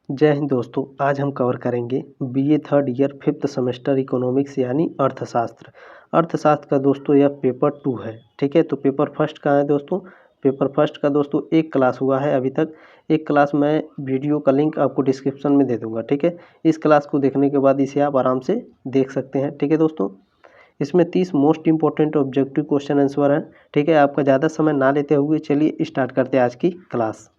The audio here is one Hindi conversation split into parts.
जय हिंद दोस्तों। आज हम कवर करेंगे BA third year 5th semester economics यानी अर्थशास्त्र। अर्थशास्त्र का दोस्तों यह पेपर 2 है। ठीक है, तो पेपर फर्स्ट का है दोस्तों। पेपर फर्स्ट का दोस्तों एक क्लास हुआ है अभी तक। एक क्लास मैं वीडियो का लिंक आपको डिस्क्रिप्शन में दे दूंगा। ठीक है, इस क्लास को देखने के बाद इसे आप आराम से देख सकते हैं। ठीक है दोस्तों, इसमें 30 most important objective question answer हैं। ठीक है, आपका ज़्यादा समय ना लेते हुए चलिए स्टार्ट करते हैं आज की क्लास।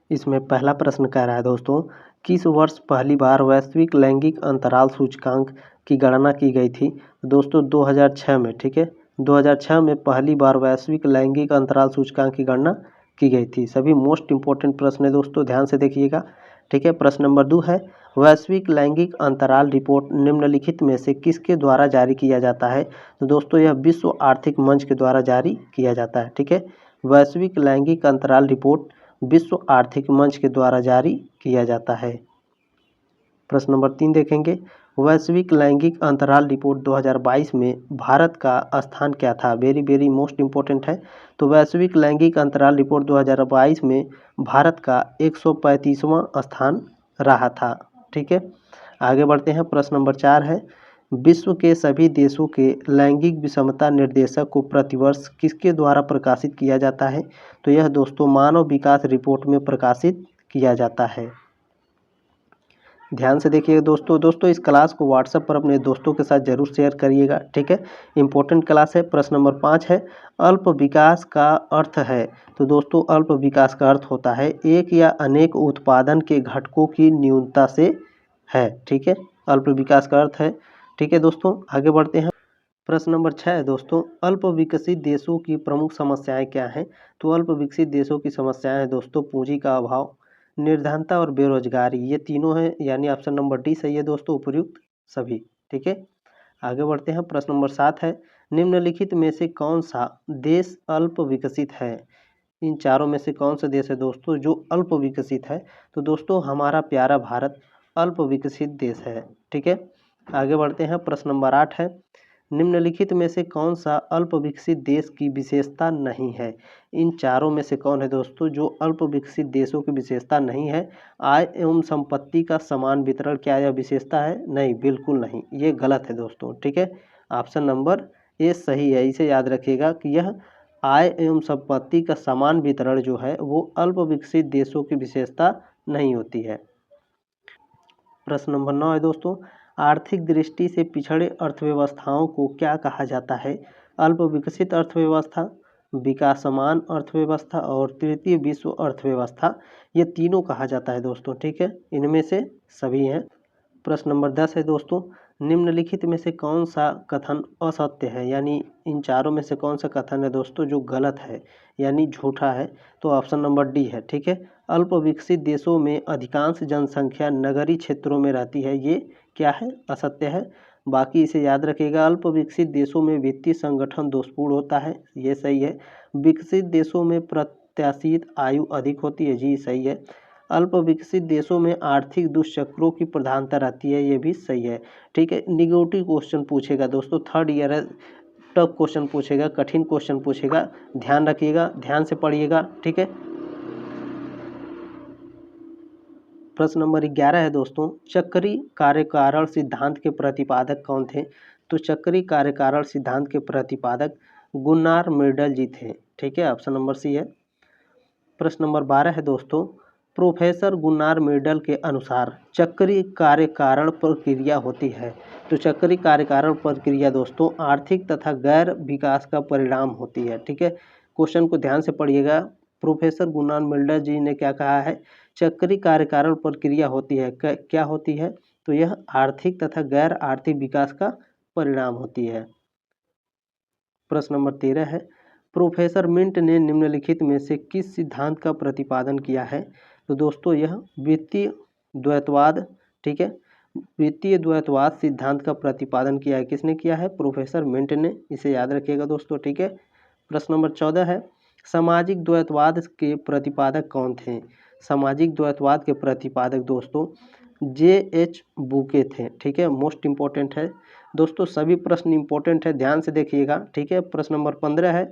इसमें पहला प्रश्न कह रहा है दोस्तों, किस वर्ष पहली बार वैश्विक लैंगिक अंतराल सूचकांक की गणना की गई थी? दोस्तों 2006 में। ठीक है, 2006 में पहली बार वैश्विक लैंगिक अंतराल सूचकांक की गणना की गई थी। सभी मोस्ट इंपॉर्टेंट प्रश्न है दोस्तों, ध्यान से देखिएगा। ठीक है, प्रश्न नंबर 2 है, वैश्विक लैंगिक अंतराल रिपोर्ट निम्नलिखित में से किसके द्वारा जारी किया जाता है? तो दोस्तों यह विश्व आर्थिक मंच के द्वारा जारी किया जाता है। ठीक है, वैश्विक लैंगिक अंतराल रिपोर्ट विश्व आर्थिक मंच के द्वारा जारी किया जाता है। प्रश्न नंबर 3 देखेंगे, वैश्विक लैंगिक अंतराल रिपोर्ट 2022 में भारत का स्थान क्या था? वेरी वेरी मोस्ट इंपॉर्टेंट है। तो वैश्विक लैंगिक अंतराल रिपोर्ट 2022 में भारत का 135वां स्थान रहा था। ठीक है, आगे बढ़ते हैं। प्रश्न नंबर 4 है, विश्व के सभी देशों के लैंगिक विषमता निर्देशक को प्रतिवर्ष किसके द्वारा प्रकाशित किया जाता है? तो यह दोस्तों मानव विकास रिपोर्ट में प्रकाशित किया जाता है। ध्यान से देखिएगा दोस्तों इस क्लास को व्हाट्सएप पर अपने दोस्तों के साथ जरूर शेयर करिएगा। ठीक है, इंपॉर्टेंट क्लास है। प्रश्न नंबर 5 है, अल्प विकास का अर्थ है? तो दोस्तों अल्प विकास का अर्थ होता है एक या अनेक उत्पादन के घटकों की न्यूनता से है। ठीक है, अल्प विकास का अर्थ है। ठीक है दोस्तों, आगे बढ़ते हैं। प्रश्न नंबर 6 है दोस्तों, अल्प विकसित देशों की प्रमुख समस्याएं क्या हैं? तो अल्प विकसित देशों की समस्याएं हैं दोस्तों पूंजी का अभाव, निर्धनता और बेरोजगारी। ये तीनों हैं, यानी ऑप्शन नंबर डी सही है दोस्तों, उपयुक्त सभी। ठीक है, आगे बढ़ते हैं। प्रश्न नंबर 7 है, निम्नलिखित में से कौन सा देश अल्प विकसित है? इन चारों में से कौन सा देश है दोस्तों जो अल्प विकसित है? तो दोस्तों हमारा प्यारा भारत अल्प विकसित देश है। ठीक है, आगे बढ़ते हैं। प्रश्न नंबर 8 है, निम्नलिखित में से कौन सा अल्प विकसित देश की विशेषता नहीं है? इन चारों में से कौन है दोस्तों जो अल्प विकसित देशों की विशेषता नहीं है? आय एवं संपत्ति का समान वितरण, क्या यह विशेषता है? नहीं, बिल्कुल नहीं, ये गलत है दोस्तों। ठीक है, ऑप्शन नंबर ए सही है। इसे याद रखिएगा कि यह आय एवं संपत्ति का समान वितरण जो है वो अल्प विकसित देशों की विशेषता नहीं होती है। प्रश्न नंबर 9 है दोस्तों, आर्थिक दृष्टि से पिछड़े अर्थव्यवस्थाओं को क्या कहा जाता है? अल्प विकसित अर्थव्यवस्था, विकासमान अर्थव्यवस्था और तृतीय विश्व अर्थव्यवस्था। ये तीनों कहा जाता है दोस्तों। ठीक है, इनमें से सभी हैं। प्रश्न नंबर 10 है दोस्तों, निम्नलिखित में से कौन सा कथन असत्य है? यानी इन चारों में से कौन सा कथन है दोस्तों जो गलत है यानी झूठा है? तो ऑप्शन नंबर डी है। ठीक है, अल्प विकसित देशों में अधिकांश जनसंख्या नगरीय क्षेत्रों में रहती है, ये क्या है? असत्य है। बाकी इसे याद रखिएगा, अल्प विकसित देशों में वित्तीय संगठन दोषपूर्ण होता है, ये सही है। विकसित देशों में प्रत्याशित आयु अधिक होती है, जी सही है। अल्प विकसित देशों में आर्थिक दुष्चक्रों की प्रधानता रहती है, ये भी सही है। ठीक है, निगेटिव क्वेश्चन पूछेगा दोस्तों, थर्ड ईयर है, टफ क्वेश्चन पूछेगा, कठिन क्वेश्चन पूछेगा, ध्यान रखिएगा, ध्यान से पढ़िएगा। ठीक है, प्रश्न नंबर 11 है दोस्तों, चक्रीय कार्यकारण सिद्धांत के प्रतिपादक कौन थे? तो चक्रीय कार्यकारण सिद्धांत के प्रतिपादक गुन्नार मिर्डल जी थे। ठीक है, ऑप्शन नंबर सी है। प्रश्न नंबर 12 है दोस्तों, प्रोफेसर गुन्नार मिर्डल के अनुसार चक्रीय कार्यकारण प्रक्रिया होती है। तो चक्रीय कार्यकारण प्रक्रिया दोस्तों आर्थिक तथा गैर विकास का परिणाम होती है। ठीक है, क्वेश्चन को ध्यान से पढ़िएगा। प्रोफेसर गुन्नार मिर्डल जी ने क्या कहा है? चक्रीय कार्यकारण प्रक्रिया होती है, क्या होती है? तो यह आर्थिक तथा गैर आर्थिक विकास का परिणाम होती है। प्रश्न नंबर 13 है, प्रोफेसर मिंट ने निम्नलिखित में से किस सिद्धांत का प्रतिपादन किया है? तो दोस्तों यह वित्तीय द्वैतवाद। ठीक है, वित्तीय द्वैतवाद सिद्धांत का प्रतिपादन किया है, किसने किया है? प्रोफेसर मिंट ने, इसे याद रखिएगा दोस्तों। ठीक है, प्रश्न नंबर 14 है, सामाजिक द्वैतवाद के प्रतिपादक कौन थे? सामाजिक द्वैतवाद के प्रतिपादक दोस्तों जे.एच. बुके थे। ठीक है, मोस्ट इंपॉर्टेंट है दोस्तों, सभी प्रश्न इंपॉर्टेंट है, ध्यान से देखिएगा। ठीक है, प्रश्न नंबर 15 है,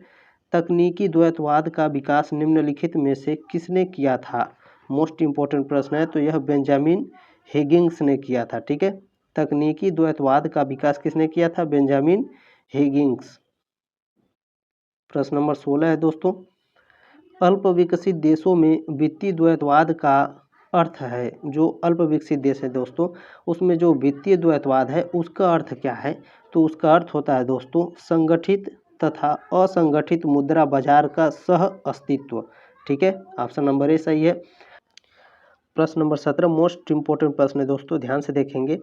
तकनीकी द्वैतवाद का विकास निम्नलिखित में से किसने किया था? मोस्ट इम्पोर्टेंट प्रश्न है, तो यह बेंजामिन हिगिंस ने किया था। ठीक है, तकनीकी द्वैतवाद का विकास किसने किया था? Benjamin Higgins. प्रश्न नंबर 16 है दोस्तों, अल्प विकसित देशों में वित्तीय द्वैतवाद का अर्थ है। जो अल्प विकसित देश है दोस्तों, उसमें जो वित्तीय द्वैतवाद है उसका अर्थ क्या है? तो उसका अर्थ होता है दोस्तों संगठित तथा असंगठित मुद्रा बाजार का सह अस्तित्व। ठीक है, ऑप्शन नंबर ए सही है। प्रश्न नंबर 17 मोस्ट इम्पोर्टेंट प्रश्न है दोस्तों, ध्यान से देखेंगे।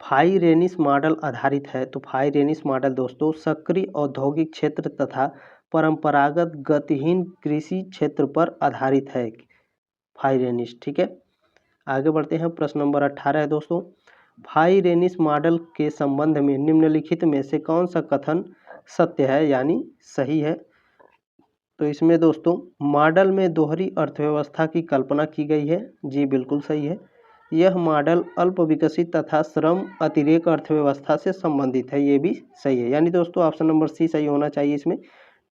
फाइरेनिस मॉडल आधारित है। तो फाइरेनिस मॉडल दोस्तों सक्रिय औद्योगिक क्षेत्र तथा परंपरागत गतिहीन कृषि क्षेत्र पर आधारित है फाइरेनिस। ठीक है, आगे बढ़ते हैं। प्रश्न नंबर 18 है दोस्तों, फाइरेनिस मॉडल के संबंध में निम्नलिखित में से कौन सा कथन सत्य है यानी सही है? तो इसमें दोस्तों मॉडल में दोहरी अर्थव्यवस्था की कल्पना की गई है। जी बिल्कुल सही है। यह मॉडल अल्प विकसित तथा श्रम अतिरेक अर्थव्यवस्था से संबंधित है। ये भी सही है, यानी दोस्तों ऑप्शन नंबर सी सही होना चाहिए इसमें।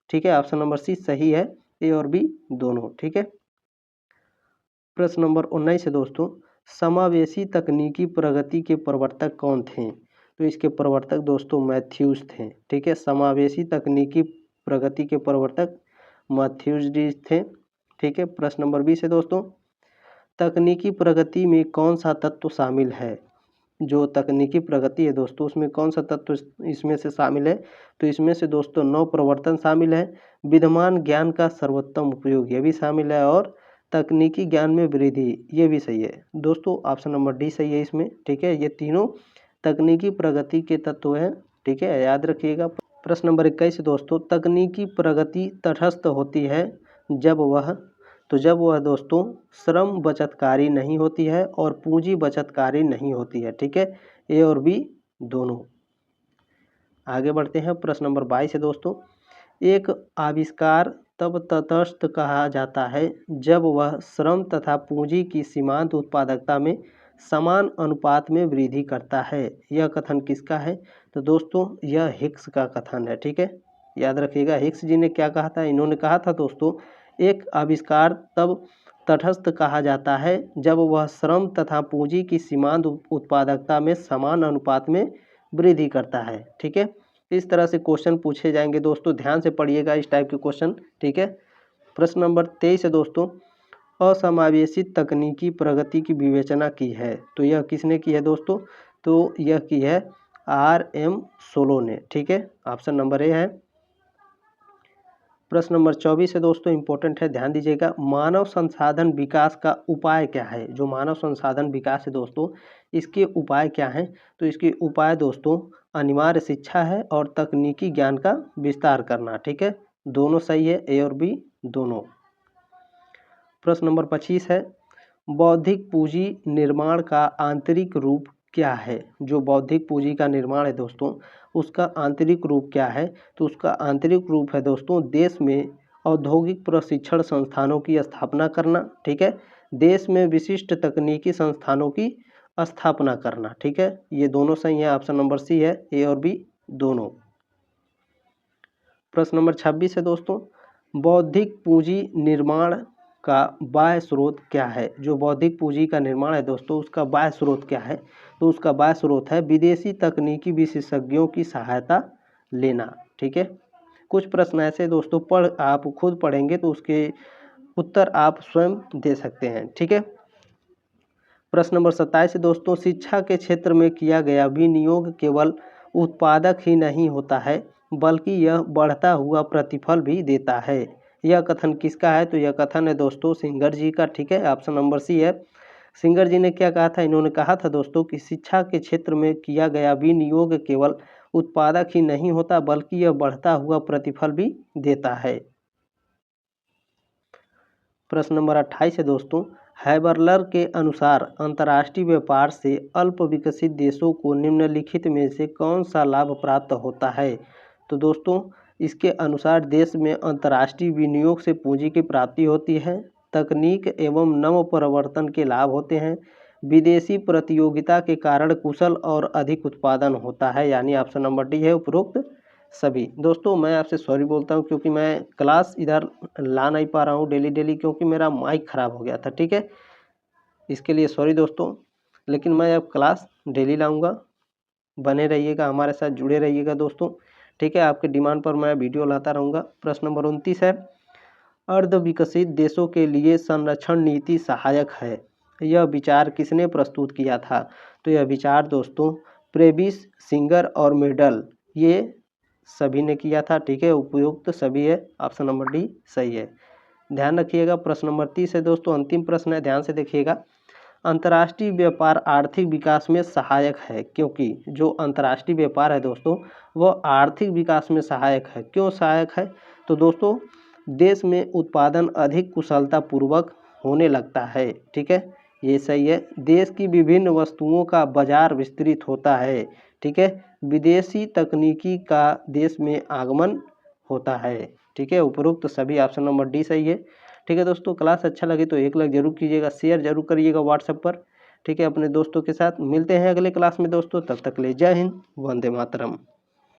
ठीक है, ऑप्शन नंबर सी सही है, ए और बी दोनों। ठीक है, प्रश्न नंबर 19 है दोस्तों, समावेशी तकनीकी प्रगति के प्रवर्तक कौन थे? तो इसके प्रवर्तक दोस्तों मैथ्यूज थे। ठीक है, समावेशी तकनीकी प्रगति के प्रवर्तक मैथ्यूज थे। ठीक है, प्रश्न नंबर 20 है दोस्तों, तकनीकी प्रगति में कौन सा तत्व शामिल है? जो तकनीकी प्रगति है दोस्तों उसमें कौन सा तत्व इसमें से शामिल है? तो इसमें से दोस्तों नव प्रवर्तन शामिल है, विद्यमान ज्ञान का सर्वोत्तम उपयोग ये भी शामिल है, और तकनीकी ज्ञान में वृद्धि ये भी सही है दोस्तों। ऑप्शन नंबर डी सही है इसमें। ठीक है, ये तीनों तकनीकी प्रगति के तत्व हैं। ठीक है, याद रखिएगा। प्रश्न नंबर 21 दोस्तों, तकनीकी प्रगति तटस्थ होती है जब वह दोस्तों श्रम बचतकारी नहीं होती है और पूंजी बचतकारी नहीं होती है। ठीक है, ए और बी दोनों। आगे बढ़ते हैं। प्रश्न नंबर 22 है दोस्तों, एक आविष्कार तब तटस्थ कहा जाता है जब वह श्रम तथा पूंजी की सीमांत उत्पादकता में समान अनुपात में वृद्धि करता है। यह कथन किसका है? तो दोस्तों यह हिक्स का कथन है। ठीक है, याद रखिएगा हिक्स जी ने क्या कहा था। इन्होंने कहा था दोस्तों एक आविष्कार तब तटस्थ कहा जाता है जब वह श्रम तथा पूंजी की सीमांत उत्पादकता में समान अनुपात में वृद्धि करता है। ठीक है, इस तरह से क्वेश्चन पूछे जाएंगे दोस्तों, ध्यान से पढ़िएगा इस टाइप के क्वेश्चन। ठीक है, प्रश्न नंबर 23 है दोस्तों, असमावेशित तकनीकी प्रगति की विवेचना की है। तो यह किसने की है दोस्तों? तो यह की है R.M. सोलो ने। ठीक है, ऑप्शन नंबर ए है। प्रश्न नंबर 24 है दोस्तों, इंपॉर्टेंट है, ध्यान दीजिएगा। मानव संसाधन विकास का उपाय क्या है? जो मानव संसाधन विकास है दोस्तों इसके उपाय क्या हैं? तो इसके उपाय दोस्तों अनिवार्य शिक्षा है और तकनीकी ज्ञान का विस्तार करना। ठीक है, दोनों सही है, ए और बी दोनों। प्रश्न नंबर 25 है, बौद्धिक पूंजी निर्माण का आंतरिक रूप क्या है? जो बौद्धिक पूंजी का निर्माण है दोस्तों उसका आंतरिक रूप क्या है? तो उसका आंतरिक रूप है दोस्तों देश में औद्योगिक प्रशिक्षण संस्थानों की स्थापना करना। ठीक है, देश में विशिष्ट तकनीकी संस्थानों की स्थापना करना। ठीक है, ये दोनों सही है, ऑप्शन नंबर सी है, ए और बी दोनों। प्रश्न नंबर 26 है दोस्तों, बौद्धिक पूंजी निर्माण का बाह्य स्रोत क्या है? जो बौद्धिक पूंजी का निर्माण है दोस्तों उसका बाह्य स्रोत क्या है? तो उसका बाह्य स्रोत है विदेशी तकनीकी विशेषज्ञों की सहायता लेना। ठीक है, कुछ प्रश्न ऐसे दोस्तों आप खुद पढ़ेंगे तो उसके उत्तर आप स्वयं दे सकते हैं। ठीक है, प्रश्न नंबर 27 है दोस्तों, शिक्षा के क्षेत्र में किया गया विनियोग केवल उत्पादक ही नहीं होता है बल्कि यह बढ़ता हुआ प्रतिफल भी देता है। यह कथन किसका है? तो यह कथन है दोस्तों सिंगर जी का। ठीक है, ऑप्शन नंबर सी है। सिंगर जी ने क्या कहा था? इन्होंने कहा था दोस्तों कि शिक्षा के क्षेत्र में किया गया विनियोग केवल उत्पादक ही नहीं होता बल्कि यह बढ़ता हुआ प्रतिफल भी देता है। प्रश्न नंबर 28 है दोस्तों, हैबरलर के अनुसार अंतर्राष्ट्रीय व्यापार से अल्प विकसित देशों को निम्नलिखित में से कौन सा लाभ प्राप्त होता है? तो दोस्तों इसके अनुसार देश में अंतर्राष्ट्रीय विनियोग से पूंजी की प्राप्ति होती है, तकनीक एवं नव प्रवर्तन के लाभ होते हैं, विदेशी प्रतियोगिता के कारण कुशल और अधिक उत्पादन होता है, यानी ऑप्शन नंबर डी है उपरोक्त सभी। दोस्तों मैं आपसे सॉरी बोलता हूँ क्योंकि मैं क्लास इधर ला नहीं पा रहा हूँ डेली क्योंकि मेरा माइक ख़राब हो गया था। ठीक है, इसके लिए सॉरी दोस्तों, लेकिन मैं अब क्लास डेली लाऊंगा। बने रहिएगा, हमारे साथ जुड़े रहिएगा दोस्तों, ठीक है। आपके डिमांड पर मैं वीडियो लाता रहूँगा। प्रश्न नंबर 29 है, अर्ध विकसित देशों के लिए संरक्षण नीति सहायक है, यह विचार किसने प्रस्तुत किया था? तो यह विचार दोस्तों प्रेविस, सिंगर और मेडल, ये सभी ने किया था, ठीक है। उपयुक्त सभी है, ऑप्शन नंबर डी सही है। ध्यान रखिएगा। प्रश्न नंबर 30 है दोस्तों, अंतिम प्रश्न है, ध्यान से देखिएगा। अंतर्राष्ट्रीय व्यापार आर्थिक विकास में सहायक है, क्योंकि जो अंतर्राष्ट्रीय व्यापार है दोस्तों वह आर्थिक विकास में सहायक है। क्यों सहायक है? तो दोस्तों देश में उत्पादन अधिक कुशलता पूर्वक होने लगता है, ठीक है, ये सही है। देश की विभिन्न वस्तुओं का बाजार विस्तृत होता है, ठीक है। विदेशी तकनीकी का देश में आगमन होता है, ठीक है। उपरोक्त सभी ऑप्शन नंबर डी सही है, ठीक है। दोस्तों क्लास अच्छा लगे तो एक लाइक जरूर कीजिएगा, शेयर जरूर करिएगा व्हाट्सएप पर, ठीक है, अपने दोस्तों के साथ। मिलते हैं अगले क्लास में दोस्तों, तब तक ले जय हिंद, वंदे मातरम।